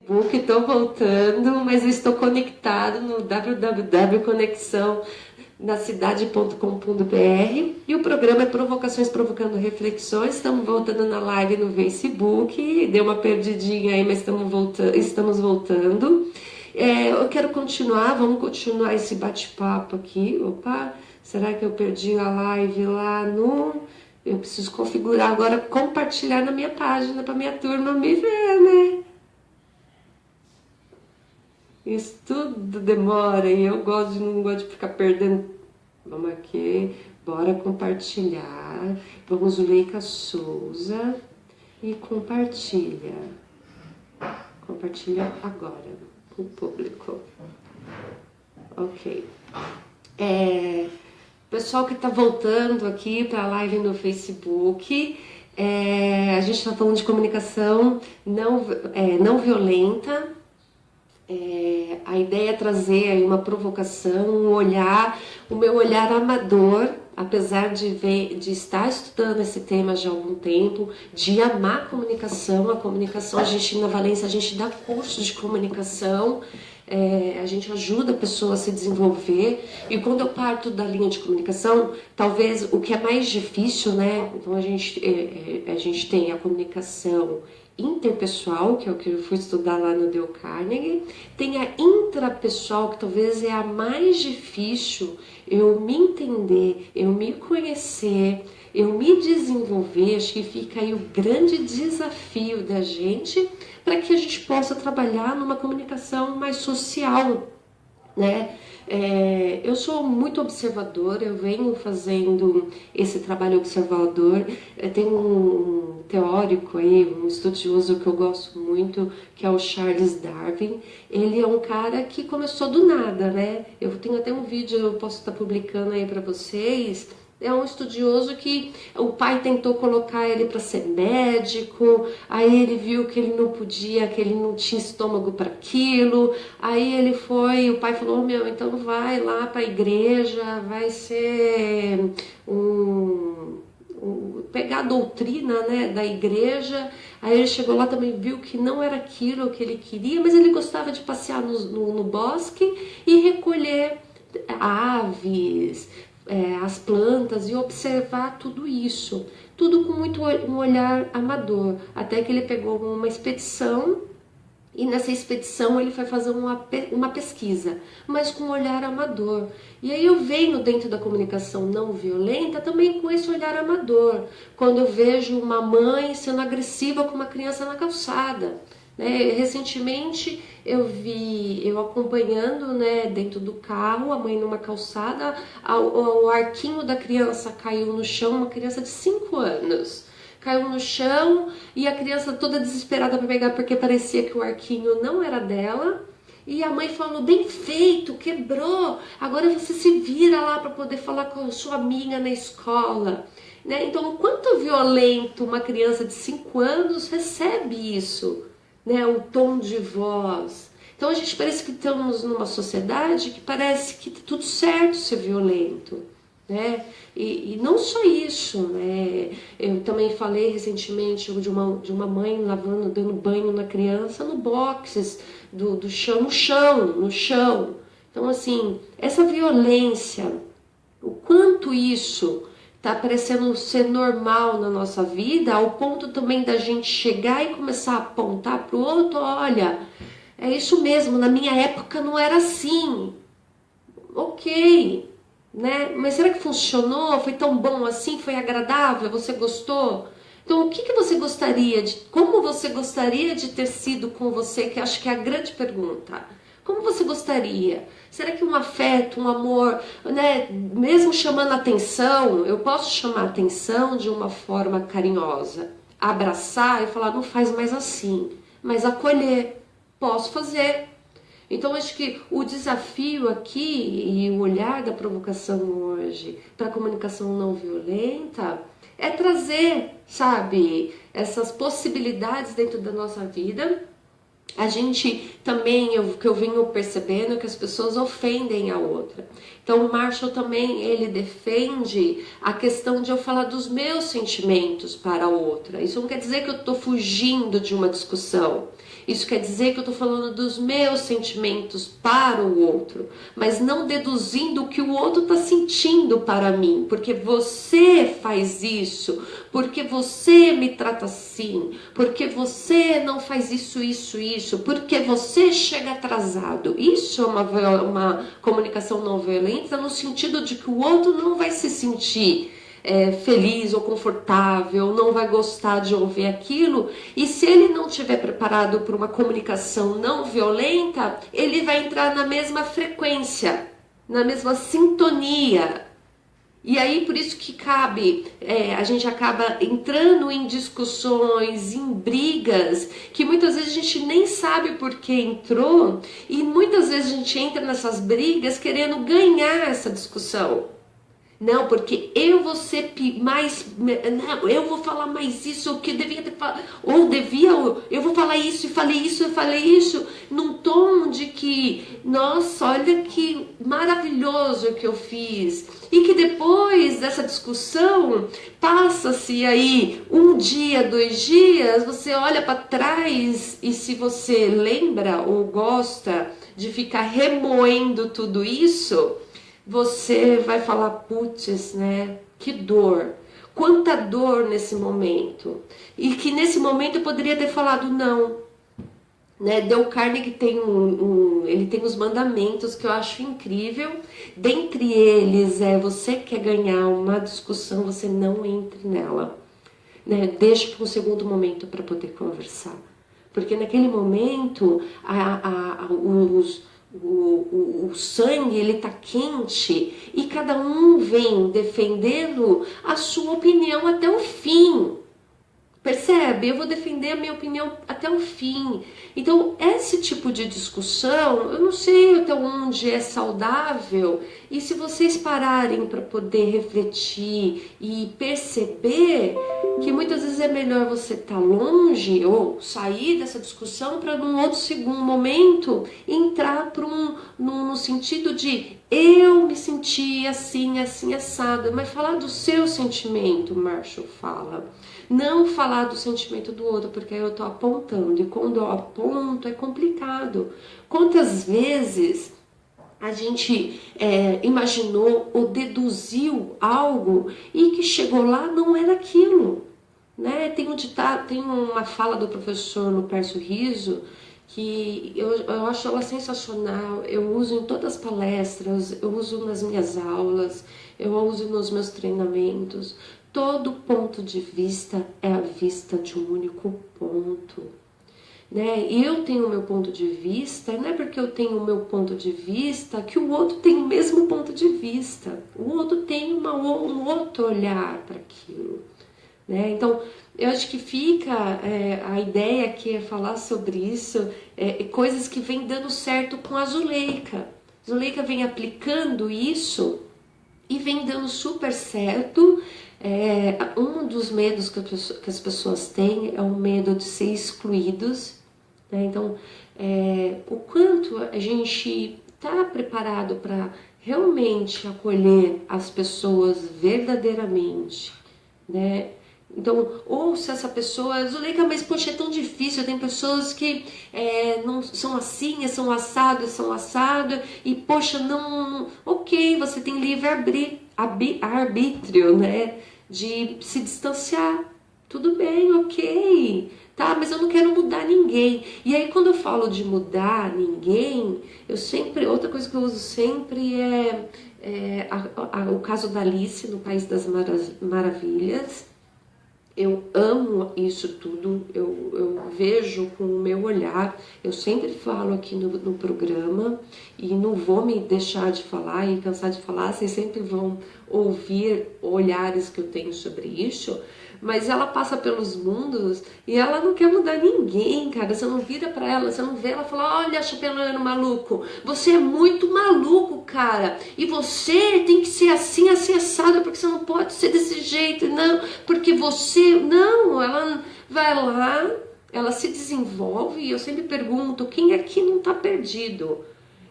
Facebook, estou voltando, mas eu estou conectado no www.conexãonacidade.com.br e o programa é Provocações Provocando Reflexões. Estamos voltando na live no Facebook, deu uma perdidinha aí, mas estamos voltando. Eu quero continuar, vamos continuar esse bate-papo aqui. Opa, será que eu perdi a live lá no... Eu preciso configurar agora, compartilhar na minha página para minha turma me ver, né? Isso tudo demora e eu não gosto de ficar perdendo. Vamos aqui, bora compartilhar. Vamos Zuleika Souza e compartilha. Compartilha agora com o público. Ok. Pessoal que está voltando aqui para a live no Facebook, a gente está falando de comunicação não violenta. A ideia é trazer aí uma provocação, um olhar, o meu olhar amador, apesar de estar estudando esse tema já há algum tempo, de amar a comunicação, a gente na Valência, a gente dá curso de comunicação, a gente ajuda a pessoa a se desenvolver, e quando eu parto da linha de comunicação, talvez o que é mais difícil, né, então a gente tem a comunicação interpessoal, que é o que eu fui estudar lá no Dale Carnegie, tem a intrapessoal, que talvez é a mais difícil, eu me entender, eu me conhecer, eu me desenvolver. Acho que fica aí o grande desafio da gente para que a gente possa trabalhar numa comunicação mais social, né? Eu sou muito observadora, eu venho fazendo esse trabalho observador. Tem um teórico aí, um estudioso que eu gosto muito, que é o Charles Darwin. Ele é um cara que começou do nada, né? Eu tenho até um vídeo, eu posso estar publicando aí para vocês. É um estudioso que o pai tentou colocar ele para ser médico, aí ele viu que ele não podia, que ele não tinha estômago para aquilo, aí ele foi, o pai falou, meu, então vai lá para a igreja, vai ser pegar a doutrina, né, da igreja. Aí ele chegou lá, também viu que não era aquilo que ele queria, mas ele gostava de passear no bosque e recolher aves, as plantas, e observar tudo isso, tudo com muito um olhar amador, até que ele pegou uma expedição, e nessa expedição ele foi fazer uma pesquisa, mas com um olhar amador. E aí eu venho dentro da comunicação não violenta também com esse olhar amador, quando eu vejo uma mãe sendo agressiva com uma criança na calçada, né? Recentemente eu acompanhando, né, dentro do carro, a mãe numa calçada, o arquinho da criança caiu no chão, uma criança de 5 anos. Caiu no chão e a criança toda desesperada para pegar, porque parecia que o arquinho não era dela. E a mãe falou, bem feito, quebrou, agora você se vira lá para poder falar com a sua amiga na escola. Né? Então, o quanto violento uma criança de 5 anos recebe isso, né? O tom de voz. Então a gente parece que estamos numa sociedade que parece que tá tudo certo ser violento, né? E não só isso, né? Eu também falei recentemente de uma mãe dando banho na criança no boxes do chão, no chão. Então, assim, essa violência, o quanto isso está parecendo ser normal na nossa vida, ao ponto também da gente chegar e começar a apontar para o outro, olha, é isso mesmo, na minha época não era assim. Ok, né? Mas será que funcionou? Foi tão bom assim? Foi agradável? Você gostou? Então, o que você gostaria como você gostaria de ter sido com você, que acho que é a grande pergunta. Como você gostaria? Será que um afeto, um amor, né, mesmo chamando atenção, eu posso chamar atenção de uma forma carinhosa, abraçar e falar, não faz mais assim, mas acolher, posso fazer. Então, acho que o desafio aqui e o olhar da provocação hoje para a comunicação não violenta é trazer, sabe, essas possibilidades dentro da nossa vida. A gente também, o que eu venho percebendo é que as pessoas ofendem a outra. Então o Marshall também, ele defende a questão de eu falar dos meus sentimentos para a outra. Isso não quer dizer que eu estou fugindo de uma discussão. Isso quer dizer que eu estou falando dos meus sentimentos para o outro, mas não deduzindo o que o outro está sentindo para mim, porque você faz isso, porque você me trata assim, porque você não faz isso, porque você chega atrasado. Isso é uma comunicação não violenta no sentido de que o outro não vai se sentir feliz ou confortável, não vai gostar de ouvir aquilo, e se ele não estiver preparado para uma comunicação não violenta, ele vai entrar na mesma frequência, na mesma sintonia. E aí por isso que cabe, a gente acaba entrando em discussões, em brigas, que muitas vezes a gente nem sabe por que entrou, e muitas vezes a gente entra nessas brigas querendo ganhar essa discussão. Não, porque eu vou ser mais. Não, eu vou falar mais isso, o que eu devia ter falado. Ou devia, eu vou falar isso, e falei isso, num tom de que, nossa, olha que maravilhoso que eu fiz. E que depois dessa discussão, passa-se aí um dia, 2 dias, você olha para trás e se você lembra ou gosta de ficar remoendo tudo isso, você vai falar, putz, né? Que dor. Quanta dor nesse momento. E que nesse momento eu poderia ter falado não. Né? Dale Carnegie tem ele tem os mandamentos que eu acho incrível. Dentre eles você quer ganhar uma discussão, você não entre nela. Né? Deixa para um segundo momento para poder conversar. Porque naquele momento o sangue ele tá quente e cada um vem defendendo a sua opinião até o fim. Percebe? Eu vou defender a minha opinião até o fim. Então, esse tipo de discussão, eu não sei até onde é saudável. E se vocês pararem para poder refletir e perceber que muitas vezes é melhor você estar longe ou sair dessa discussão para num outro segundo momento entrar para no sentido de eu me senti assim, assim, assado. Mas falar do seu sentimento, Marshall fala. Não falar do sentimento do outro, porque aí eu tô apontando. E quando eu aponto, é complicado. Quantas vezes a gente imaginou ou deduziu algo e que chegou lá não era aquilo. Né? Tem uma fala do professor Lupercio Rizzo que eu acho ela sensacional. Eu uso em todas as palestras, eu uso nas minhas aulas, eu uso nos meus treinamentos. Todo ponto de vista é a vista de um único ponto. Né? Eu tenho o meu ponto de vista, não é porque eu tenho o meu ponto de vista que o outro tem o mesmo ponto de vista. O outro tem um outro olhar para aquilo. Né? Então, eu acho que fica a ideia aqui é falar sobre isso, coisas que vem dando certo com a Zuleika. A Zuleika vem aplicando isso e vem dando super certo. Um dos medos que as pessoas têm é o medo de ser excluídos. Né? Então, o quanto a gente está preparado para realmente acolher as pessoas verdadeiramente, né? Então, ou se essa pessoa, Zuleika, mas poxa, é tão difícil, tem pessoas que não são assim, são assado, e poxa, não, ok, você tem livre arbítrio, né, de se distanciar, tudo bem, ok, tá, mas eu não quero mudar ninguém. E aí quando eu falo de mudar ninguém, outra coisa que eu uso sempre o caso da Alice no País das Maravilhas. Eu amo isso tudo, eu vejo com o meu olhar, eu sempre falo aqui no programa e não vou me deixar de falar e cansar de falar, vocês sempre vão ouvir olhares que eu tenho sobre isso, mas ela passa pelos mundos e ela não quer mudar ninguém, cara. Você não vira pra ela, você não vê ela falar, olha, chapeleiro maluco, você é muito maluco, cara, e você tem que ser assim, assado, porque você não pode ser desse jeito, não, porque não, ela vai lá, ela se desenvolve, e eu sempre pergunto, quem aqui não tá perdido?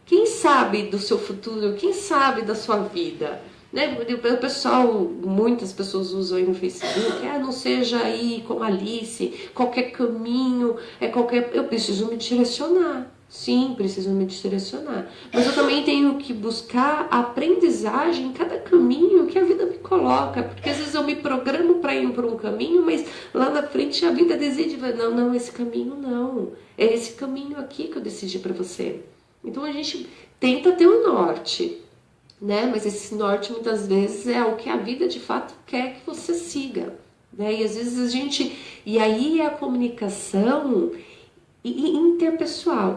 Quem sabe do seu futuro? Quem sabe da sua vida? né? O pessoal, muitas pessoas usam aí no Facebook, não seja aí como Alice, qualquer caminho, eu preciso me direcionar. Sim, preciso me direcionar. Mas eu também tenho que buscar a aprendizagem em cada caminho que a vida me coloca. Porque às vezes eu me programo para ir por um caminho, mas lá na frente a vida decide, não, esse caminho não. É esse caminho aqui que eu decidi para você. Então a gente tenta ter um norte, né? Mas esse norte muitas vezes é o que a vida de fato quer que você siga, né? E às vezes e aí é a comunicação intrapessoal,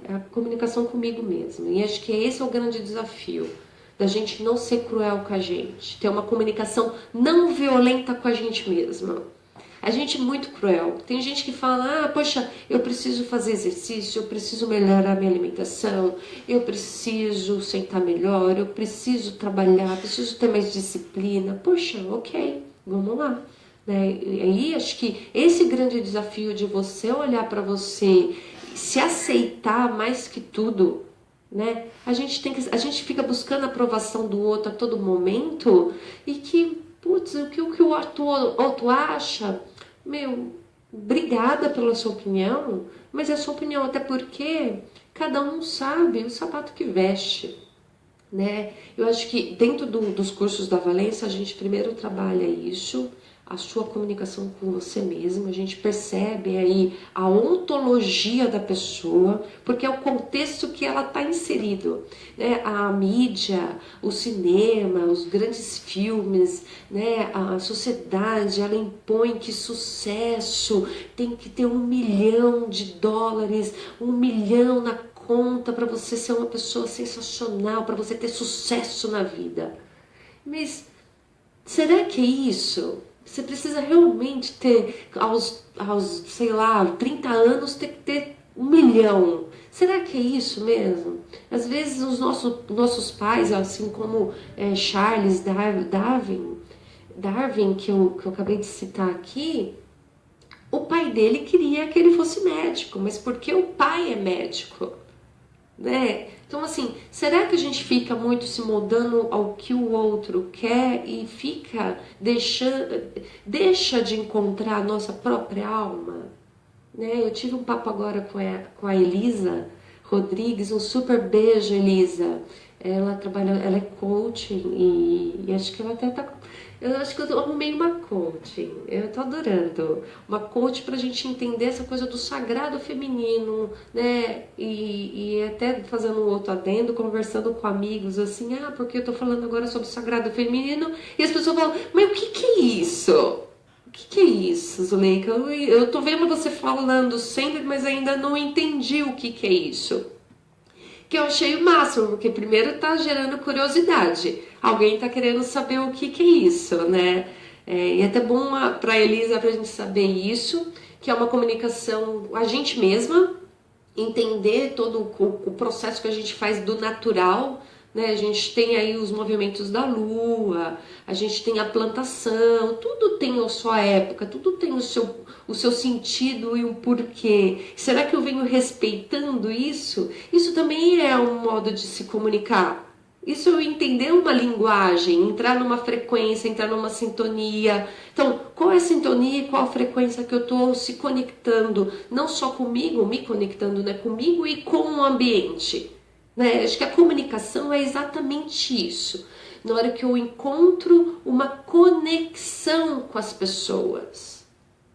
é a comunicação comigo mesma. E acho que esse é o grande desafio, da gente não ser cruel com a gente, ter uma comunicação não violenta com a gente mesma. A gente é muito cruel. Tem gente que fala, poxa, eu preciso fazer exercício, eu preciso melhorar a minha alimentação, eu preciso sentar melhor, eu preciso trabalhar, preciso ter mais disciplina. Poxa, ok, vamos lá. Né? E aí acho que esse grande desafio de você olhar para você, se aceitar mais que tudo, né? A gente fica buscando a aprovação do outro a todo momento e que, putz, o que o outro acha, obrigada pela sua opinião, mas é a sua opinião, até porque cada um sabe o sapato que veste, né? Eu acho que dentro dos cursos da Valência a gente primeiro trabalha isso, a sua comunicação com você mesmo, a gente percebe aí a ontologia da pessoa, porque é o contexto que ela está inserido, né? A mídia, o cinema, os grandes filmes, né? A sociedade, ela impõe que sucesso tem que ter $1 milhão, $1 milhão na conta para você ser uma pessoa sensacional, para você ter sucesso na vida. Mas será que é isso? Você precisa realmente ter, sei lá, 30 anos, ter que ter $1 milhão. Será que é isso mesmo? Às vezes os nossos pais, assim como Charles Darwin, que eu acabei de citar aqui, o pai dele queria que ele fosse médico, mas porque o pai é médico, né? Então, assim, será que a gente fica muito se moldando ao que o outro quer e deixa de encontrar a nossa própria alma? Né? Eu tive um papo agora com a Elisa Rodrigues, um super beijo, Elisa. Ela é coaching e acho que ela até tá... Eu acho que eu arrumei uma coaching, eu tô adorando. Uma coach pra gente entender essa coisa do sagrado feminino, né? E até fazendo um outro adendo, conversando com amigos, assim, porque eu tô falando agora sobre o sagrado feminino, e as pessoas falam, mas o que é isso? O que é isso, Zuleika? Eu tô vendo você falando sempre, mas ainda não entendi o que é isso. Que eu achei o máximo, porque primeiro tá gerando curiosidade. Alguém tá querendo saber o que é isso, né? E é até bom pra Elisa, pra gente saber isso, que é uma comunicação a gente mesma, entender todo o processo que a gente faz do natural, né? A gente tem aí os movimentos da lua, a gente tem a plantação, tudo tem a sua época, tudo tem o seu sentido e um porquê. Será que eu venho respeitando isso? Isso também é um modo de se comunicar. Isso eu entender uma linguagem, entrar numa frequência, entrar numa sintonia. Então, qual é a sintonia e qual a frequência que eu estou se conectando? Não só comigo, me conectando, né? Comigo e com o ambiente. Né? Acho que a comunicação é exatamente isso. Na hora que eu encontro uma conexão com as pessoas.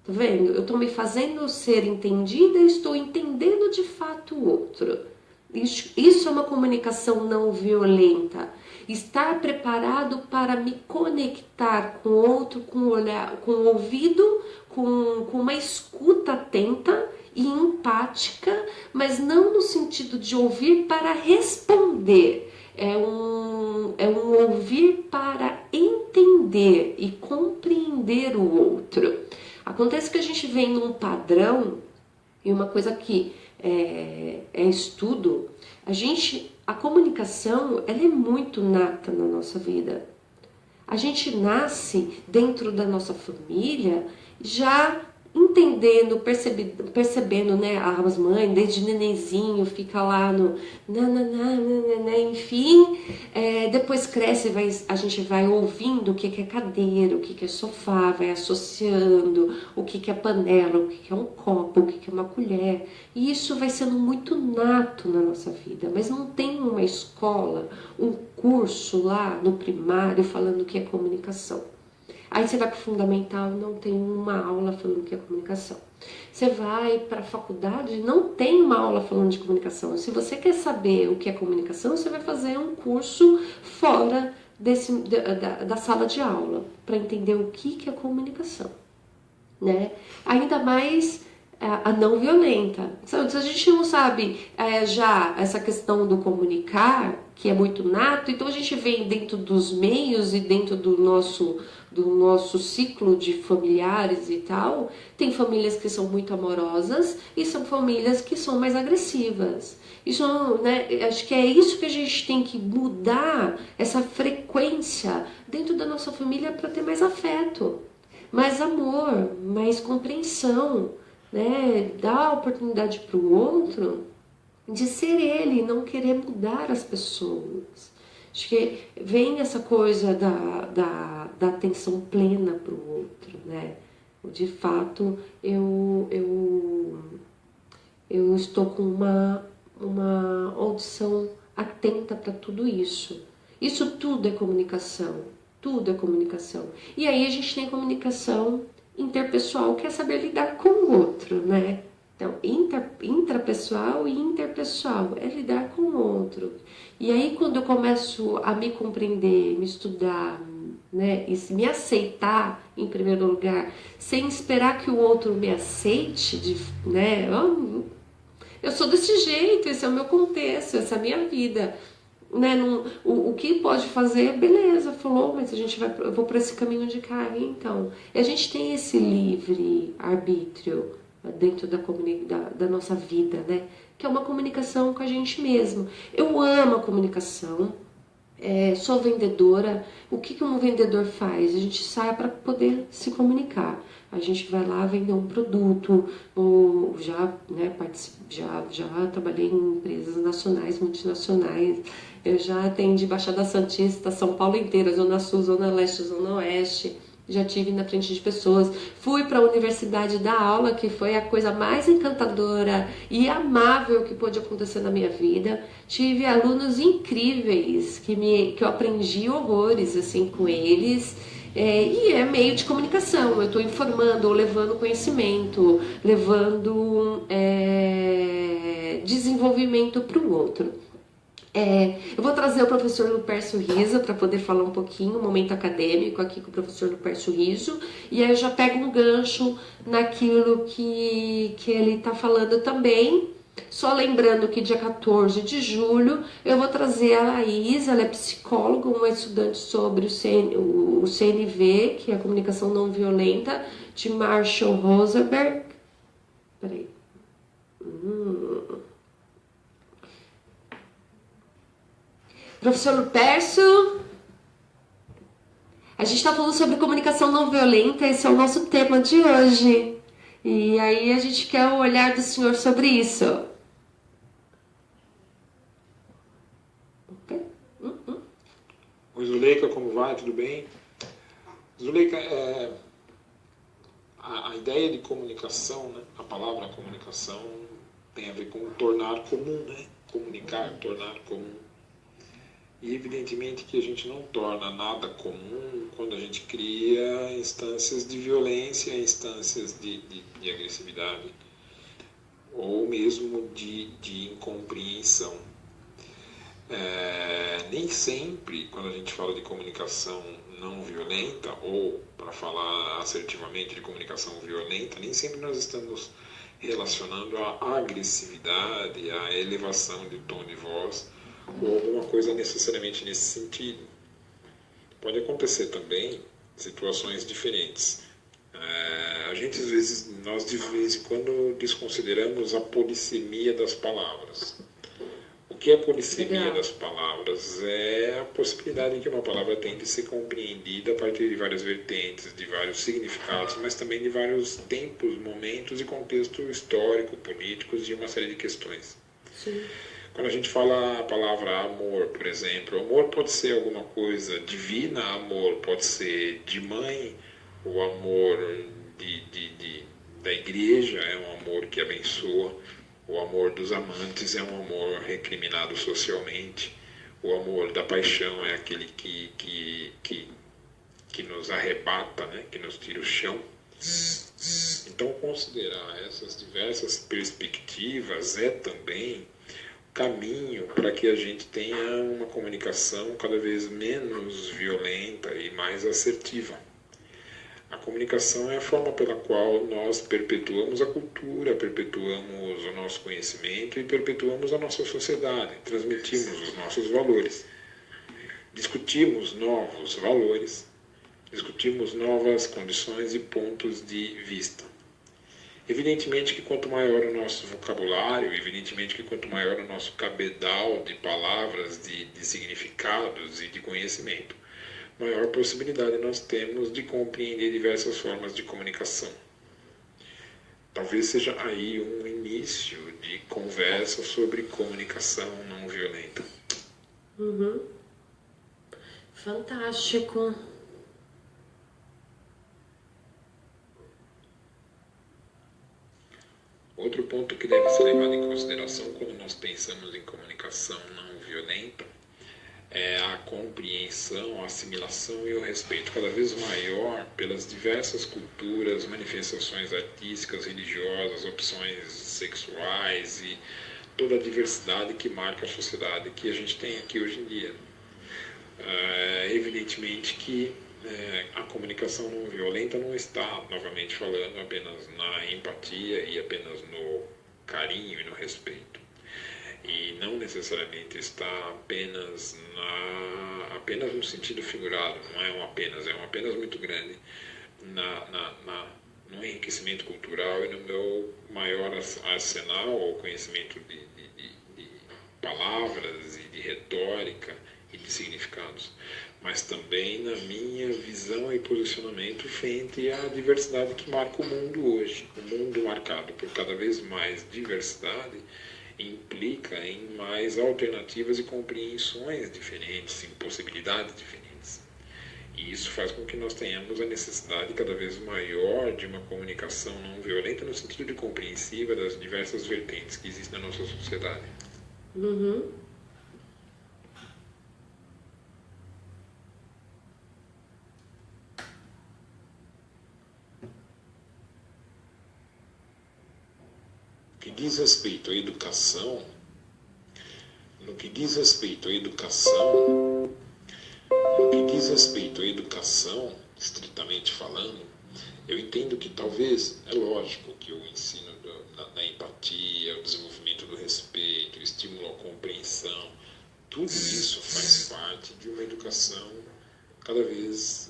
Tá vendo? Eu estou me fazendo ser entendida e estou entendendo de fato o outro. Isso é uma comunicação não violenta. Estar preparado para me conectar com o outro, com o olhar, com o ouvido, com uma escuta atenta e empática, mas não no sentido de ouvir para responder. É um ouvir para entender e compreender o outro. Acontece que a gente vem num padrão, e uma coisa que é estudo, a comunicação ela é muito nata na nossa vida. A gente nasce dentro da nossa família já entendendo, percebendo, né, as mães, desde nenenzinho, fica lá no nananana, enfim, depois cresce, a gente vai ouvindo o que é cadeira, o que é sofá, vai associando o que é panela, o que é um copo, o que é uma colher, e isso vai sendo muito nato na nossa vida, mas não tem uma escola, um curso lá no primário falando o que é comunicação. Aí você vai para o fundamental, não tem uma aula falando o que é comunicação. Você vai para a faculdade, não tem uma aula falando de comunicação. Se você quer saber o que é comunicação, você vai fazer um curso fora da sala de aula, para entender o que é comunicação. Né? Ainda mais a não violenta. Se a gente não sabe já essa questão do comunicar, que é muito nato, então a gente vem dentro dos meios e dentro do nosso ciclo de familiares e tal, tem famílias que são muito amorosas e são famílias que são mais agressivas. Isso, né, acho que é isso que a gente tem que mudar, essa frequência dentro da nossa família para ter mais afeto, mais amor, mais compreensão, né? Dar oportunidade para o outro de ser ele, não querer mudar as pessoas. Acho que vem essa coisa da atenção plena para o outro, né? De fato, eu estou com uma audição atenta para tudo isso. Isso tudo é comunicação. Tudo é comunicação. E aí a gente tem comunicação interpessoal, que é saber lidar com o outro, né? Então, intrapessoal e interpessoal é lidar com o outro. E aí quando eu começo a me compreender, me estudar, né, e me aceitar em primeiro lugar, sem esperar que o outro me aceite, né? Eu sou desse jeito, esse é o meu contexto, essa é a minha vida. Né, o que pode fazer, beleza, falou, mas eu vou para esse caminho de cá, então. E a gente tem esse livre arbítrio dentro da nossa vida, né? Que é uma comunicação com a gente mesmo. Eu amo a comunicação, sou vendedora. O que um vendedor faz? A gente sai para poder se comunicar. A gente vai lá vender um produto, ou já trabalhei em empresas nacionais, multinacionais. Eu já atendi Baixada Santista, São Paulo inteira, Zona Sul, Zona Leste, Zona Oeste. Já tive na frente de pessoas. Fui para a universidade dar aula, que foi a coisa mais encantadora e amável que pôde acontecer na minha vida. Tive alunos incríveis que eu aprendi horrores assim com eles. E é meio de comunicação. Eu estou informando, levando conhecimento, levando desenvolvimento para o outro. Eu vou trazer o professor Lupercio Riso para poder falar um pouquinho, um momento acadêmico aqui com o professor Lupercio Riso, e aí eu já pego um gancho naquilo que ele está falando também. Só lembrando que dia 14 de julho eu vou trazer a Laís, ela é psicóloga, uma estudante sobre o CNV, que é a comunicação não violenta, de Marshall Rosenberg. Peraí. Professor Lupercio, a gente está falando sobre comunicação não violenta, esse é o nosso tema de hoje. E aí a gente quer o olhar do senhor sobre isso. Oi, Zuleika, como vai? Tudo bem? Zuleika, a ideia de comunicação, né? A palavra comunicação tem a ver com tornar comum, né? Comunicar, tornar comum. E evidentemente que a gente não torna nada comum quando a gente cria instâncias de violência, instâncias de agressividade, ou mesmo de incompreensão. Nem sempre, quando a gente fala de comunicação não violenta, ou, para falar assertivamente, de comunicação violenta, nem sempre nós estamos relacionando a agressividade, a elevação de tom de voz, ou alguma coisa necessariamente nesse sentido. Pode acontecer também situações diferentes. Nós de vez em quando desconsideramos a polissemia das palavras. O que é a polissemia Legal. das palavras? É a possibilidade que uma palavra tem de ser compreendida a partir de várias vertentes, de vários significados, mas também de vários tempos, momentos e contexto histórico, políticos e uma série de questões. Sim. Quando a gente fala a palavra amor, por exemplo, amor pode ser alguma coisa divina, amor pode ser de mãe, o amor da igreja é um amor que abençoa, o amor dos amantes é um amor recriminado socialmente, o amor da paixão é aquele que nos arrebata, né? Que nos tira o chão. Então, considerar essas diversas perspectivas é também caminho para que a gente tenha uma comunicação cada vez menos violenta e mais assertiva. A comunicação é a forma pela qual nós perpetuamos a cultura, perpetuamos o nosso conhecimento e perpetuamos a nossa sociedade, transmitimos os nossos valores, discutimos novos valores, discutimos novas condições e pontos de vista. Evidentemente que quanto maior o nosso vocabulário, evidentemente que quanto maior o nosso cabedal de palavras, de significados e de conhecimento, maior possibilidade nós temos de compreender diversas formas de comunicação. Talvez seja aí um início de conversa sobre comunicação não violenta. Fantástico. Outro ponto que deve ser levado em consideração quando nós pensamos em comunicação não violenta é a compreensão, a assimilação e o respeito cada vez maior pelas diversas culturas, manifestações artísticas, religiosas, opções sexuais e toda a diversidade que marca a sociedade que a gente tem aqui hoje em dia. Evidentemente que a comunicação não violenta não está, novamente falando, apenas na empatia e apenas no carinho e no respeito. E não necessariamente está apenas no sentido figurado, não é um apenas muito grande no enriquecimento cultural e no meu maior arsenal ou conhecimento de palavras e de retórica e de significados, mas também na minha visão e posicionamento frente à diversidade que marca o mundo hoje. O mundo marcado por cada vez mais diversidade implica em mais alternativas e compreensões diferentes, em possibilidades diferentes. E isso faz com que nós tenhamos a necessidade cada vez maior de uma comunicação não violenta no sentido de compreensiva das diversas vertentes que existem na nossa sociedade. No que diz respeito à educação, estritamente falando, eu entendo que talvez, é lógico que o ensino da empatia, o desenvolvimento do respeito, o estímulo à compreensão, tudo isso faz parte de uma educação cada vez,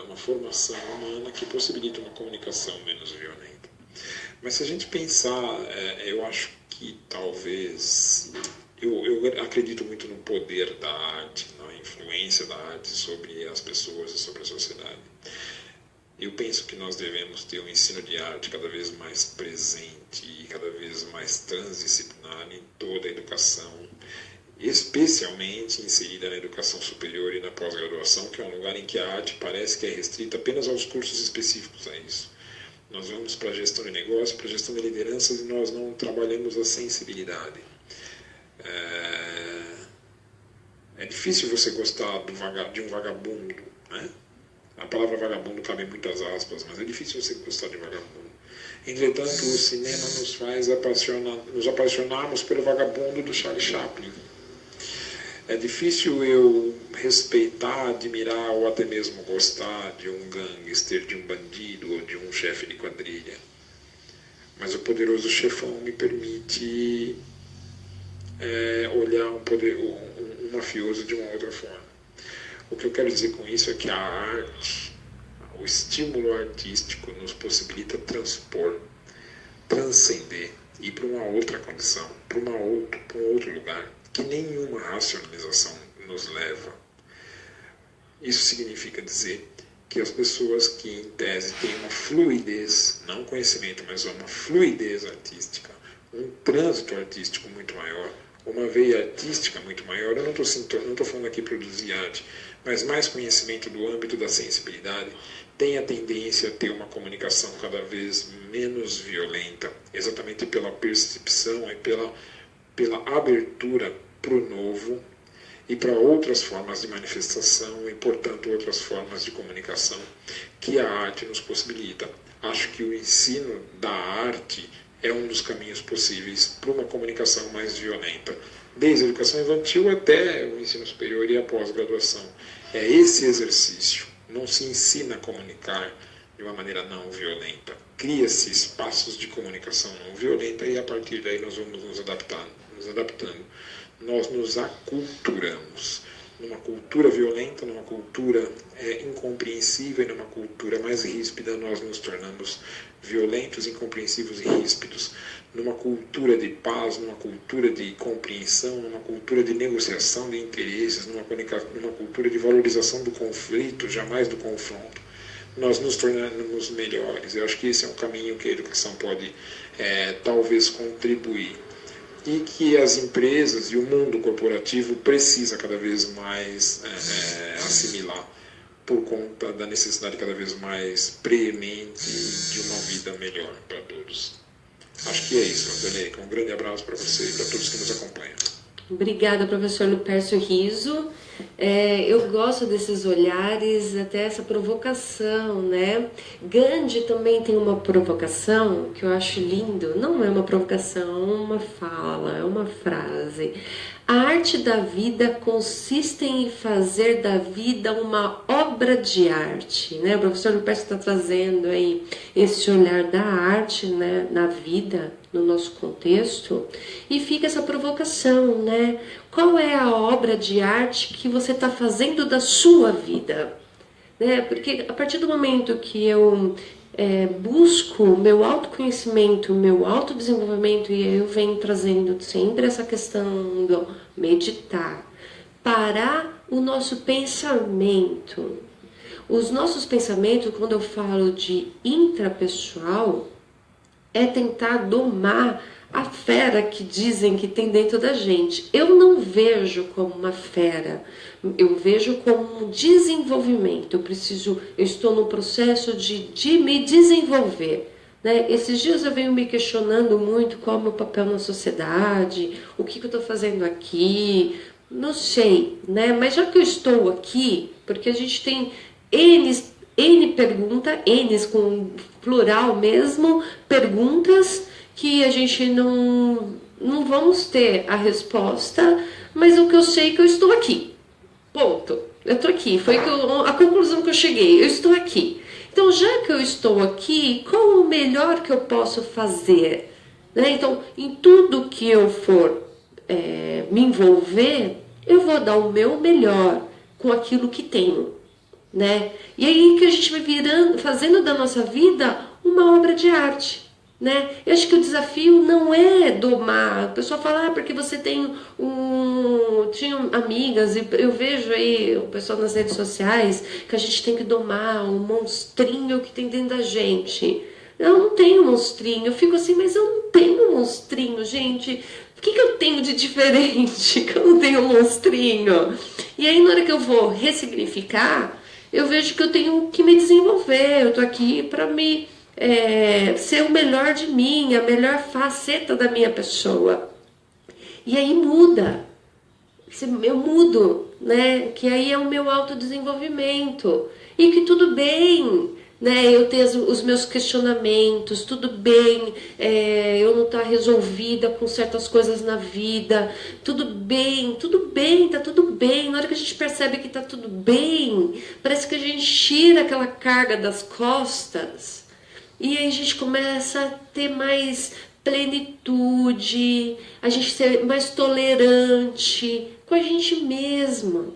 uma formação humana que possibilita uma comunicação menos violenta. Mas se a gente pensar, eu acho que talvez, eu acredito muito no poder da arte, na influência da arte sobre as pessoas e sobre a sociedade. Eu penso que nós devemos ter um ensino de arte cada vez mais presente e cada vez mais transdisciplinar em toda a educação, especialmente inserida na educação superior e na pós-graduação, que é um lugar em que a arte parece que é restrita apenas aos cursos específicos a isso. Nós vamos para a gestão de negócio, para a gestão de lideranças e nós não trabalhamos a sensibilidade. É difícil você gostar de um vagabundo, né? A palavra vagabundo cabe em muitas aspas, mas é difícil você gostar de vagabundo. Entretanto, o cinema nos faz nos apaixonarmos pelo vagabundo do Charlie Chaplin. É difícil eu respeitar, admirar ou até mesmo gostar de um gangster, de um bandido ou de um chefe de quadrilha. Mas o Poderoso Chefão me permite olhar um mafioso de uma outra forma. O que eu quero dizer com isso é que a arte, o estímulo artístico nos possibilita transpor, transcender ir para uma outra condição, para um outro lugar, que nenhuma racionalização nos leva. Isso significa dizer que as pessoas que, em tese, têm uma fluidez, não conhecimento, mas uma fluidez artística, um trânsito artístico muito maior, uma veia artística muito maior, eu não estou falando aqui produzir arte, mas mais conhecimento do âmbito da sensibilidade, tem a tendência a ter uma comunicação cada vez menos violenta, exatamente pela percepção e pela abertura para o novo e para outras formas de manifestação e, portanto, outras formas de comunicação que a arte nos possibilita. Acho que o ensino da arte é um dos caminhos possíveis para uma comunicação mais violenta, desde a educação infantil até o ensino superior e a pós-graduação. É esse exercício. Não se ensina a comunicar de uma maneira não violenta. Cria-se espaços de comunicação não violenta e, a partir daí, nós vamos nos adaptando. Nós nos aculturamos. Numa cultura violenta, numa cultura incompreensível e numa cultura mais ríspida, nós nos tornamos violentos, incompreensivos e ríspidos. Numa cultura de paz, numa cultura de compreensão, numa cultura de negociação de interesses, numa cultura de valorização do conflito, jamais do confronto, nós nos tornamos melhores. Eu acho que esse é um caminho que a educação pode talvez contribuir. E que as empresas e o mundo corporativo precisa cada vez mais assimilar por conta da necessidade cada vez mais preemente de uma vida melhor para todos. Acho que é isso, Angélica. Um grande abraço para você e para todos que nos acompanham. Obrigada, professor Lupércio Riso. Eu gosto desses olhares, até essa provocação, né? Gandhi também tem uma provocação que eu acho lindo. Não é uma provocação, é uma fala, é uma frase. A arte da vida consiste em fazer da vida uma obra de arte, né? O professor Lupércio está trazendo aí esse olhar da arte, né, na vida, no nosso contexto, e fica essa provocação, né? Qual é a obra de arte que você está fazendo da sua vida? Né? Porque a partir do momento que eu busco o meu autoconhecimento, o meu autodesenvolvimento, e eu venho trazendo sempre essa questão do meditar, parar o nosso pensamento. Os nossos pensamentos, quando eu falo de intrapessoal, é tentar domar a fera que dizem que tem dentro da gente. Eu não vejo como uma fera, eu vejo como um desenvolvimento. Eu estou no processo de me desenvolver. Né? Esses dias eu venho me questionando muito qual é o meu papel na sociedade, o que eu estou fazendo aqui, não sei, né? Mas já que eu estou aqui, porque a gente tem N pergunta, N com plural mesmo, perguntas que a gente não vamos ter a resposta, mas o que eu sei é que eu estou aqui. Ponto. Eu estou aqui. Foi a conclusão que eu cheguei. Eu estou aqui. Então, já que eu estou aqui, qual o melhor que eu posso fazer? Né? Então, em tudo que eu for me envolver, eu vou dar o meu melhor com aquilo que tenho. Né? E aí que a gente vai fazendo da nossa vida uma obra de arte. Né? Eu acho que o desafio não é domar. A pessoa fala, porque você tem tinha amigas, e eu vejo aí o pessoal nas redes sociais, que a gente tem que domar um monstrinho que tem dentro da gente. Eu não tenho monstrinho. Eu fico assim, mas eu não tenho monstrinho, gente. O que eu tenho de diferente que eu não tenho monstrinho? E aí, na hora que eu vou ressignificar, eu vejo que eu tenho que me desenvolver. Eu tô aqui para me ser o melhor de mim, a melhor faceta da minha pessoa. E aí muda. Eu mudo, né? Que aí é o meu autodesenvolvimento. E que tudo bem, né? Eu ter os meus questionamentos, tudo bem, eu não estar resolvida com certas coisas na vida, tudo bem, tá tudo bem. Na hora que a gente percebe que tá tudo bem, parece que a gente tira aquela carga das costas e aí a gente começa a ter mais plenitude, a gente ser mais tolerante com a gente mesmo.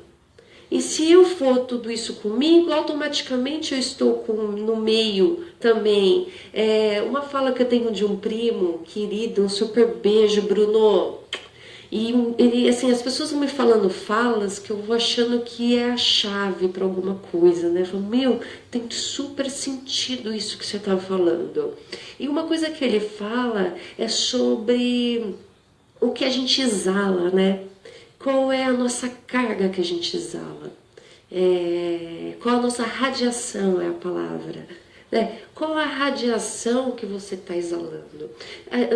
E se eu for tudo isso comigo, automaticamente eu estou no meio também. Uma fala que eu tenho de um primo querido, um super beijo, Bruno. E ele, assim, as pessoas vão me falando falas que eu vou achando que é a chave para alguma coisa, né? Eu falo, meu, tem super sentido isso que você está falando. E uma coisa que ele fala é sobre o que a gente exala, né? Qual é a nossa carga que a gente exala? Qual a nossa radiação é a palavra? Qual a radiação que você está exalando?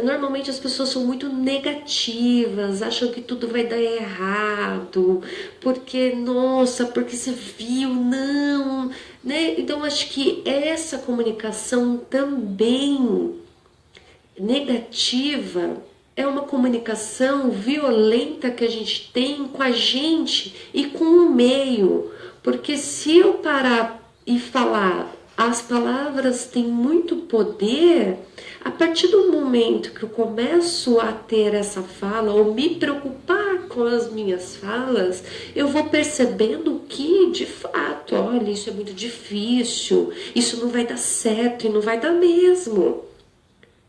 Normalmente as pessoas são muito negativas, acham que tudo vai dar errado, porque, nossa, porque você viu, não, né? Então acho que essa comunicação também negativa é uma comunicação violenta que a gente tem com a gente e com o meio. Porque se eu parar e falar, as palavras têm muito poder, a partir do momento que eu começo a ter essa fala ou me preocupar com as minhas falas, eu vou percebendo que, de fato, olha, isso é muito difícil, isso não vai dar certo e não vai dar mesmo.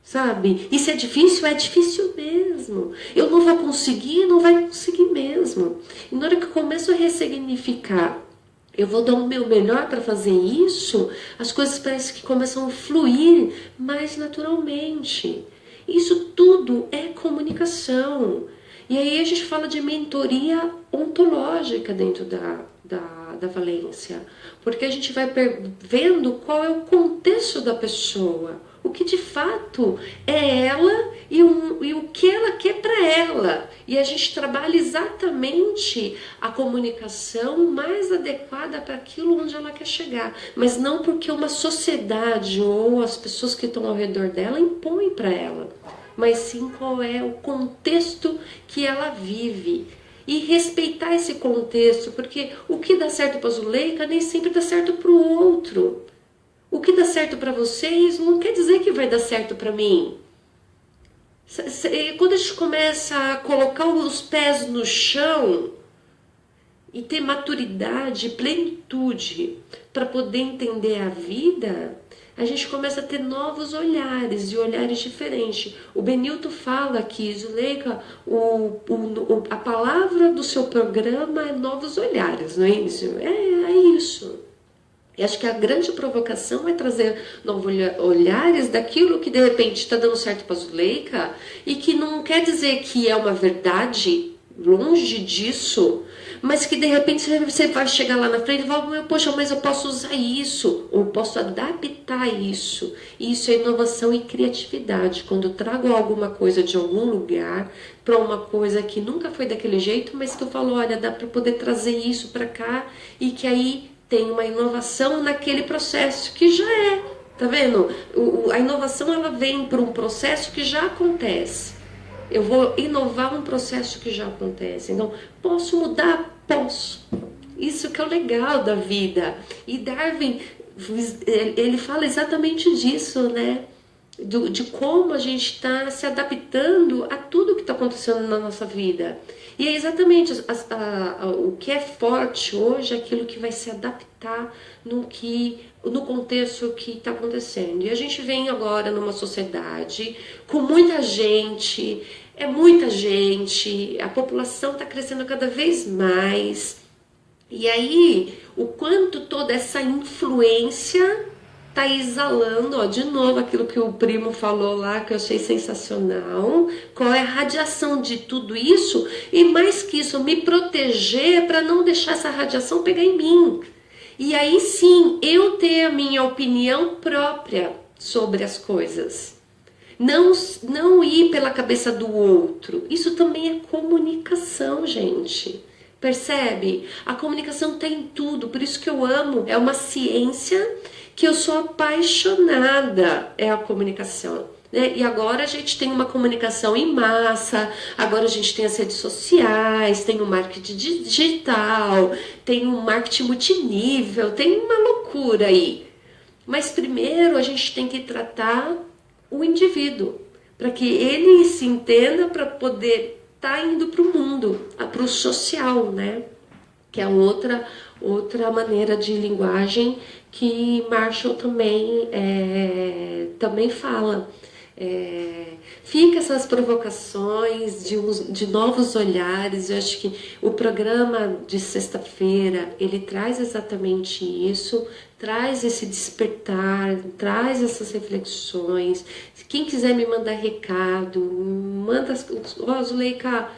Sabe? E se é difícil mesmo. Eu não vou conseguir, não vai conseguir mesmo. E na hora que eu começo a ressignificar, eu vou dar o meu melhor para fazer isso, as coisas parecem que começam a fluir mais naturalmente. Isso tudo é comunicação. E aí a gente fala de mentoria ontológica dentro da Valência. Porque a gente vai vendo qual é o contexto da pessoa. O que de fato é ela e o que ela quer para ela. E a gente trabalha exatamente a comunicação mais adequada para aquilo onde ela quer chegar. Mas não porque uma sociedade ou as pessoas que estão ao redor dela impõem para ela. Mas sim qual é o contexto que ela vive. E respeitar esse contexto, porque o que dá certo para a Zuleika nem sempre dá certo para o outro. O que dá certo para vocês não quer dizer que vai dar certo para mim. Quando a gente começa a colocar os pés no chão e ter maturidade, plenitude para poder entender a vida, a gente começa a ter novos olhares e olhares diferentes. O Benilton fala que, Zuleika, a palavra do seu programa é novos olhares, não é isso? É isso. E acho que a grande provocação é trazer novos olhares daquilo que de repente está dando certo para a Zuleika e que não quer dizer que é uma verdade, longe disso, mas que de repente você vai chegar lá na frente e falar, poxa, mas eu posso usar isso, ou posso adaptar isso. E isso é inovação e criatividade. Quando eu trago alguma coisa de algum lugar para uma coisa que nunca foi daquele jeito, mas que eu falo, olha, dá para poder trazer isso para cá e que aí tem uma inovação naquele processo que já é, tá vendo? A inovação ela vem por um processo que já acontece. Eu vou inovar um processo que já acontece. Então, posso mudar? Posso. Isso que é o legal da vida. E Darwin, ele fala exatamente disso, né? De como a gente está se adaptando a tudo que está acontecendo na nossa vida. E é exatamente o que é forte hoje é aquilo que vai se adaptar no contexto que está acontecendo. E a gente vem agora numa sociedade com muita gente, a população está crescendo cada vez mais. E aí, o quanto toda essa influência está exalando, ó, de novo aquilo que o primo falou lá, que eu achei sensacional, qual é a radiação de tudo isso, e mais que isso, me proteger para não deixar essa radiação pegar em mim. E aí sim, eu ter a minha opinião própria sobre as coisas. Não ir pela cabeça do outro. Isso também é comunicação, gente. Percebe? A comunicação está em tudo, por isso que eu amo, é uma ciência que eu sou apaixonada, é a comunicação. Né? E agora a gente tem uma comunicação em massa, agora a gente tem as redes sociais, tem o marketing digital, tem o marketing multinível, tem uma loucura aí. Mas primeiro a gente tem que tratar o indivíduo, para que ele se entenda para poder estar indo para o mundo, para o social, né? que é outra maneira de linguagem que Marshall também fala. Fica essas provocações de novos olhares. Eu acho que o programa de sexta-feira ele traz exatamente isso, traz esse despertar, traz essas reflexões. Quem quiser me mandar recado, manda, Zuleika,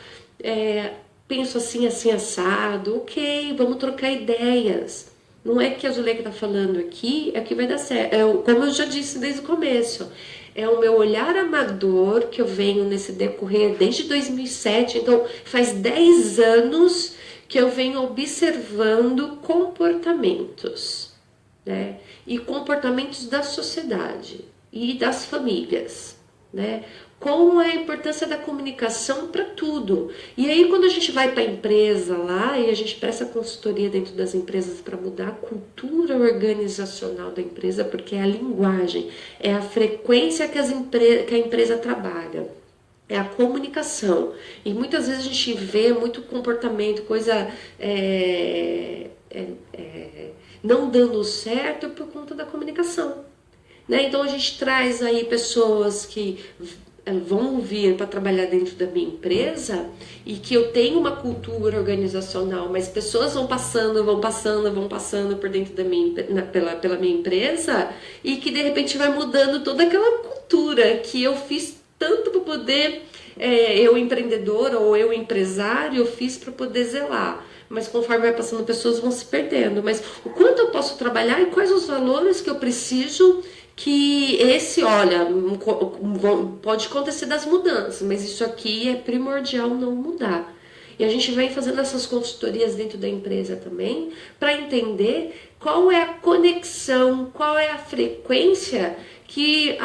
penso assim, assim, assado, ok, vamos trocar ideias. Não é que a Zuleika está falando aqui, é que vai dar certo. Como eu já disse desde o começo, é o meu olhar amador que eu venho nesse decorrer desde 2007, então faz 10 anos que eu venho observando comportamentos, né? E comportamentos da sociedade e das famílias, né? Com a importância da comunicação para tudo. E aí quando a gente vai para a empresa lá e a gente presta consultoria dentro das empresas para mudar a cultura organizacional da empresa, porque é a linguagem, é a frequência que a empresa trabalha, é a comunicação. E muitas vezes a gente vê muito comportamento, coisa não dando certo por conta da comunicação, né? Então a gente traz aí pessoas que vão vir para trabalhar dentro da minha empresa e que eu tenho uma cultura organizacional, mas pessoas vão passando por dentro da pela minha empresa e que de repente vai mudando toda aquela cultura que eu fiz tanto para poder, eu empreendedor ou eu empresário, eu fiz para poder zelar. Mas conforme vai passando, pessoas vão se perdendo. Mas o quanto eu posso trabalhar e quais os valores que eu preciso que pode acontecer das mudanças, mas isso aqui é primordial não mudar. E a gente vem fazendo essas consultorias dentro da empresa também, para entender qual é a conexão, qual é a frequência que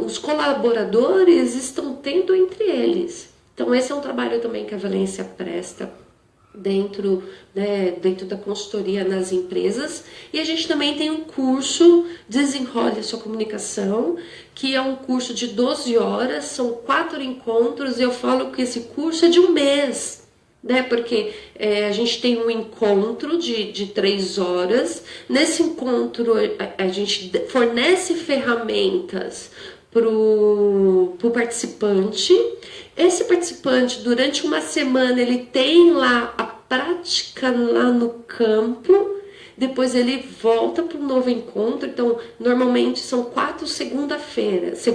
os colaboradores estão tendo entre eles. Então esse é um trabalho também que a Valência presta dentro da consultoria nas empresas. E a gente também tem um curso Desenrole a Sua Comunicação, que é um curso de 12 horas, são 4 encontros. Eu falo que esse curso é de um mês, né? Porque a gente tem um encontro de 3 horas. Nesse encontro a gente fornece ferramentas para o participante. Esse participante, durante uma semana, ele tem lá a prática lá no campo, depois ele volta para um novo encontro. Então, normalmente são 4 segundas-feiras,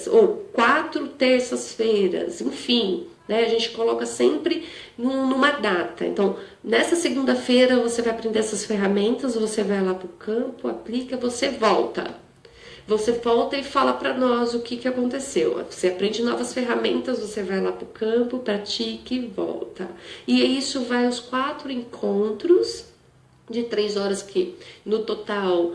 ou 4 terças-feiras, enfim, né? A gente coloca sempre numa data. Então, nessa segunda-feira você vai aprender essas ferramentas, você vai lá para o campo, aplica, você volta. Você volta e fala para nós o que aconteceu. Você aprende novas ferramentas, você vai lá para o campo, pratica e volta. E isso vai aos 4 encontros de 3 horas, que no total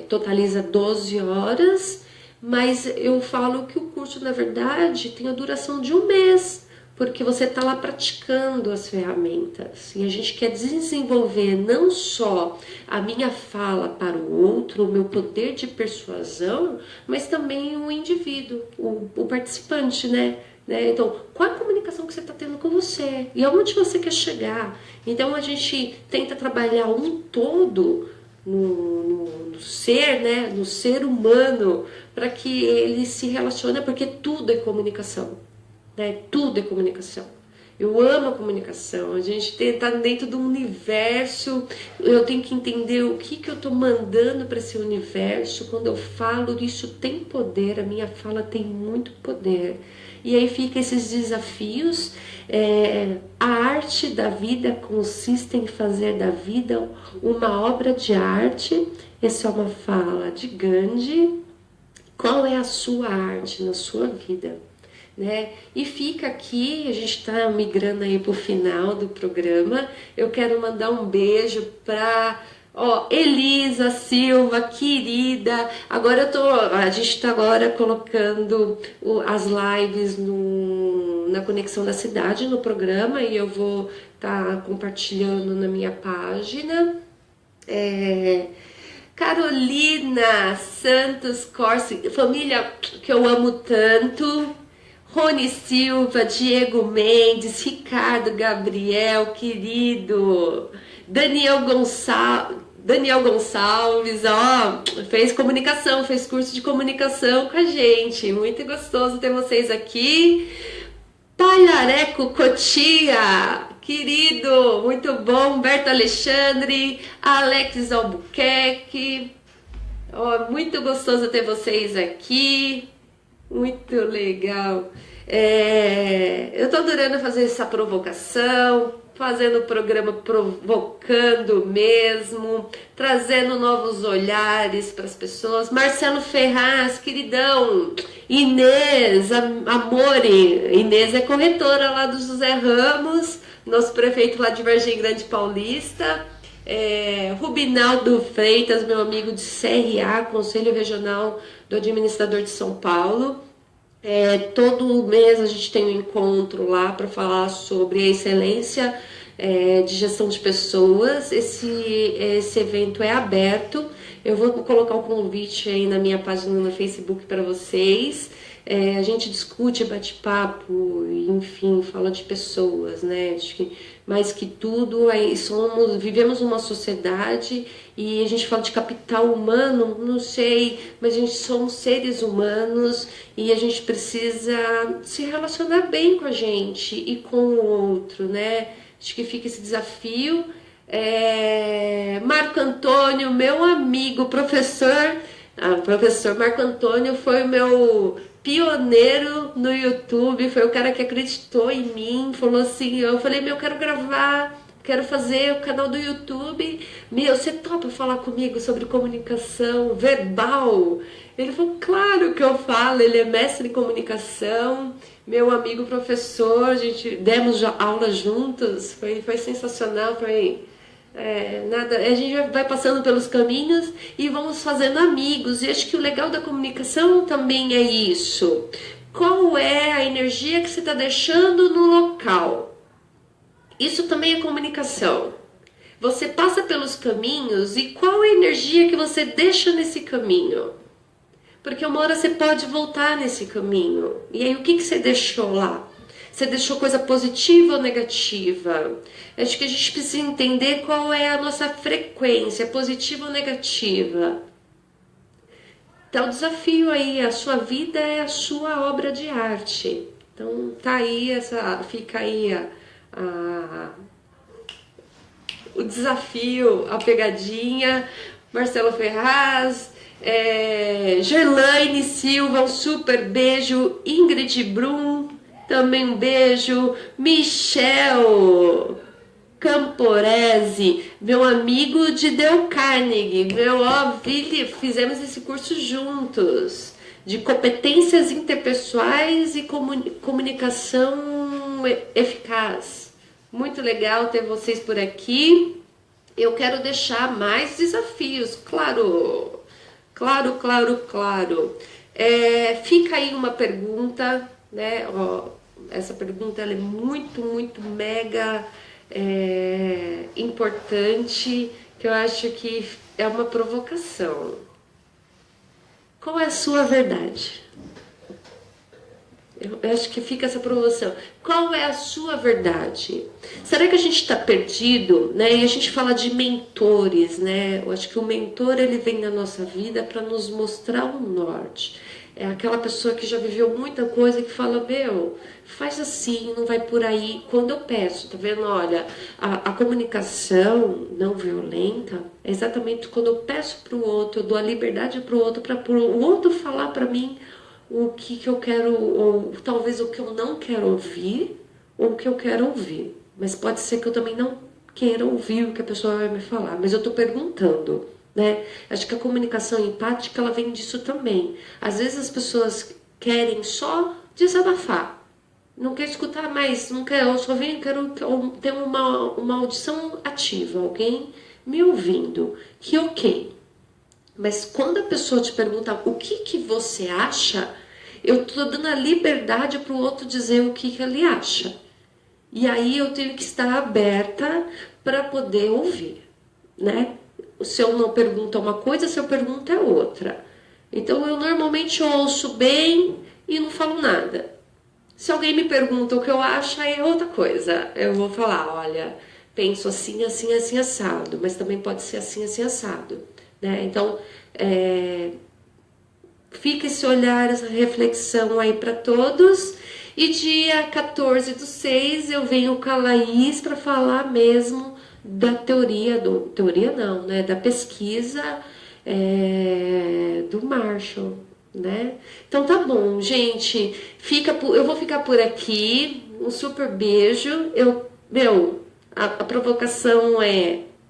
totaliza 12 horas. Mas eu falo que o curso, na verdade, tem a duração de um mês, porque você está lá praticando as ferramentas. E a gente quer desenvolver não só a minha fala para o outro, o meu poder de persuasão, mas também o indivíduo, o participante, né? Então, qual a comunicação que você está tendo com você? E aonde você quer chegar? Então, a gente tenta trabalhar um todo no ser, né? No ser humano, para que ele se relacione, porque tudo é comunicação. Tudo é comunicação. Eu amo a comunicação. A gente está dentro do universo. Eu tenho que entender o que eu estou mandando para esse universo. Quando eu falo, isso tem poder. A minha fala tem muito poder. E aí fica esses desafios. A arte da vida consiste em fazer da vida uma obra de arte. Essa é uma fala de Gandhi. Qual é a sua arte na sua vida? Né? E fica aqui, a gente está migrando aí para o final do programa. Eu quero mandar um beijo para Elisa Silva, querida. Agora a gente está agora colocando as lives na Conexão da Cidade no programa, e eu vou estar compartilhando na minha página. Carolina Santos Corsi, família que eu amo tanto. Rony Silva, Diego Mendes, Ricardo Gabriel, querido, Daniel Gonçalves, ó, fez comunicação, fez curso de comunicação com a gente. Muito gostoso ter vocês aqui. Talhareco Cotia, querido, muito bom. Humberto Alexandre, Alex Albuquerque, ó, muito gostoso ter vocês aqui. Muito legal. Eu tô adorando fazer essa provocação, fazendo o programa provocando mesmo, trazendo novos olhares para as pessoas. Marcelo Ferraz, queridão. Inês, amore. Inês é corretora lá do José Ramos, nosso prefeito lá de Vargem Grande Paulista. Rubinaldo Freitas, meu amigo de CRA, Conselho Regional do Administrador de São Paulo. Todo mês a gente tem um encontro lá para falar sobre a excelência de gestão de pessoas. Esse evento é aberto. Eu vou colocar um convite aí na minha página no Facebook para vocês. A gente discute, bate-papo, enfim, fala de pessoas, né? Acho que mais que tudo, vivemos numa sociedade e a gente fala de capital humano, não sei, mas a gente somos seres humanos e a gente precisa se relacionar bem com a gente e com o outro, né? Acho que fica esse desafio. Marco Antônio, meu amigo, professor Marco Antônio foi o meu pioneiro no YouTube, foi o cara que acreditou em mim, falou assim, eu falei, eu quero gravar, quero fazer o canal do YouTube, você topa falar comigo sobre comunicação verbal? Ele falou, claro que eu falo, ele é mestre em comunicação, meu amigo professor, a gente demos aula juntos, foi sensacional, a gente vai passando pelos caminhos e vamos fazendo amigos, e acho que o legal da comunicação também é isso. Qual é a energia que você está deixando no local? Isso também é comunicação. Você passa pelos caminhos e qual é a energia que você deixa nesse caminho? Porque uma hora você pode voltar nesse caminho. E aí o que você deixou lá? Você deixou coisa positiva ou negativa? Acho que a gente precisa entender qual é a nossa frequência, positiva ou negativa. Tá o desafio aí, a sua vida é a sua obra de arte. Então tá aí, fica aí o desafio, a pegadinha. Marcelo Ferraz, Gerlaine Silva, um super beijo. Ingrid Brum, também um beijo. Michel Camporese, meu amigo de Dale Carnegie, fizemos esse curso juntos, de competências interpessoais e comunicação eficaz. Muito legal ter vocês por aqui. Eu quero deixar mais desafios, claro. Fica aí uma pergunta, né? Essa pergunta ela é muito mega importante, que eu acho que é uma provocação. Qual é a sua verdade? Eu acho que fica essa provocação. Qual é a sua verdade? Será que a gente está perdido, né? E a gente fala de mentores, né? Eu acho que o mentor ele vem na nossa vida para nos mostrar o norte. É aquela pessoa que já viveu muita coisa e que fala, faz assim, não vai por aí. Quando eu peço, tá vendo? Olha, a comunicação não violenta é exatamente quando eu peço para o outro, eu dou a liberdade para o outro, para o outro falar para mim o que eu quero, ou talvez o que eu não quero ouvir, ou o que eu quero ouvir. Mas pode ser que eu também não queira ouvir o que a pessoa vai me falar, mas eu estou perguntando. Né? Acho que a comunicação empática ela vem disso também. Às vezes as pessoas querem só desabafar, não quer escutar mais, não quer, eu só quero ter uma audição ativa, alguém me ouvindo, que ok. Mas quando a pessoa te pergunta o que você acha, eu estou dando a liberdade para o outro dizer o que ele acha. E aí eu tenho que estar aberta para poder ouvir, né? Se eu não pergunto uma coisa, se eu pergunto é outra. Então eu normalmente ouço bem e não falo nada. Se alguém me pergunta o que eu acho, aí é outra coisa. Eu vou falar, olha, penso assim, assim, assim, assado, mas também pode ser assim, assim, assado, né? Então, fica esse olhar, essa reflexão aí para todos. E dia 14/6 eu venho com a Laís para falar mesmo da teoria não, né? Da pesquisa do Marshall, né? Então tá bom, gente. Eu vou ficar por aqui. Um super beijo. A provocação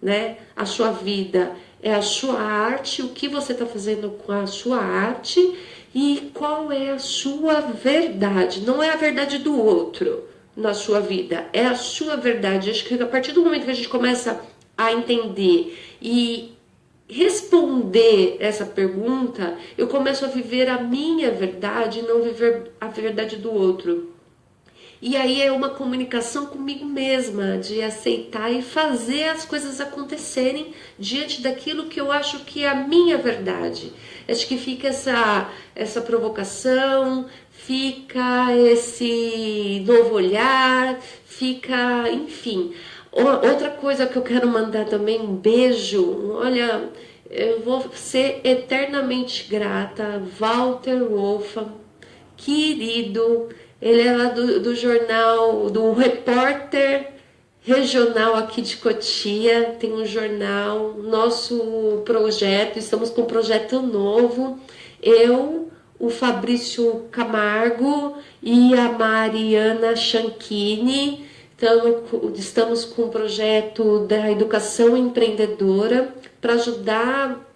né? A sua vida é a sua arte, o que você está fazendo com a sua arte e qual é a sua verdade. Não é a verdade do outro na sua vida, é a sua verdade. Acho que a partir do momento que a gente começa a entender e responder essa pergunta, eu começo a viver a minha verdade e não viver a verdade do outro. E aí é uma comunicação comigo mesma, de aceitar e fazer as coisas acontecerem diante daquilo que eu acho que é a minha verdade. Acho que fica essa provocação, fica esse novo olhar, fica, enfim. Outra coisa que eu quero mandar também, um beijo, olha, eu vou ser eternamente grata, Walter Wolfram, querido. Ele é lá do jornal, do repórter regional aqui de Cotia, tem um jornal, nosso projeto, estamos com um projeto novo, eu, o Fabrício Camargo e a Mariana Chanchini, estamos com um projeto da educação empreendedora para ajudar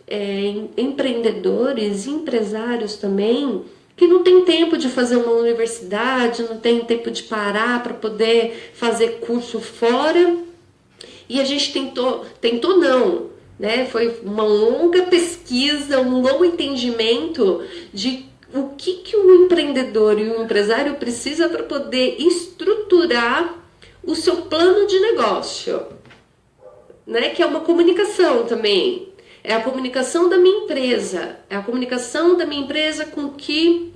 empreendedores e empresários também, que não tem tempo de fazer uma universidade, não tem tempo de parar para poder fazer curso fora. E a gente tentou não, né? Foi uma longa pesquisa, um longo entendimento de o que o empreendedor e o empresário precisa para poder estruturar o seu plano de negócio, né? Que é uma comunicação também. É a comunicação da minha empresa. É a comunicação da minha empresa com que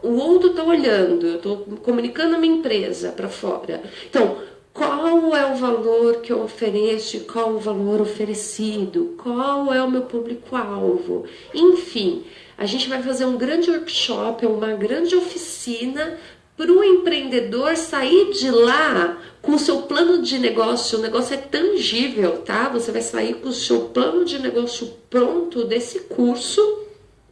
o outro está olhando. Eu estou comunicando a minha empresa para fora. Então, qual é o valor que eu ofereço e qual o valor oferecido? Qual é o meu público-alvo? Enfim, a gente vai fazer um grande workshop, uma grande oficina para o empreendedor sair de lá com o seu plano de negócio. O negócio é tangível, tá? Você vai sair com o seu plano de negócio pronto desse curso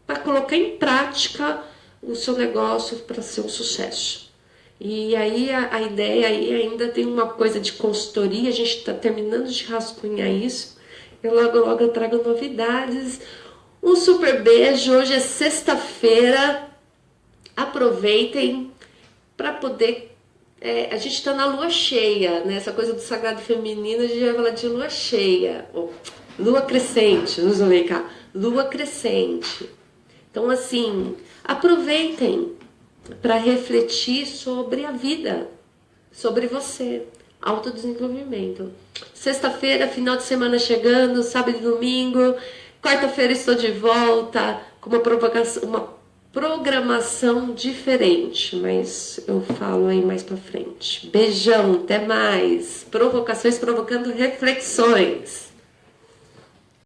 para colocar em prática o seu negócio para ser um sucesso. E aí a ideia aí ainda tem uma coisa de consultoria, a gente está terminando de rascunhar isso. Eu logo eu trago novidades. Um super beijo, hoje é sexta-feira, aproveitem para poder... a gente está na lua cheia, né? Essa coisa do sagrado feminino, a gente vai falar de lua cheia. Lua crescente, vamos ver cá. Lua crescente. Então, assim, aproveitem para refletir sobre a vida, sobre você. Autodesenvolvimento. Sexta-feira, final de semana chegando, sábado e domingo. Quarta-feira estou de volta com uma programação diferente, mas eu falo aí mais pra frente. Beijão, até mais. Provocações provocando reflexões.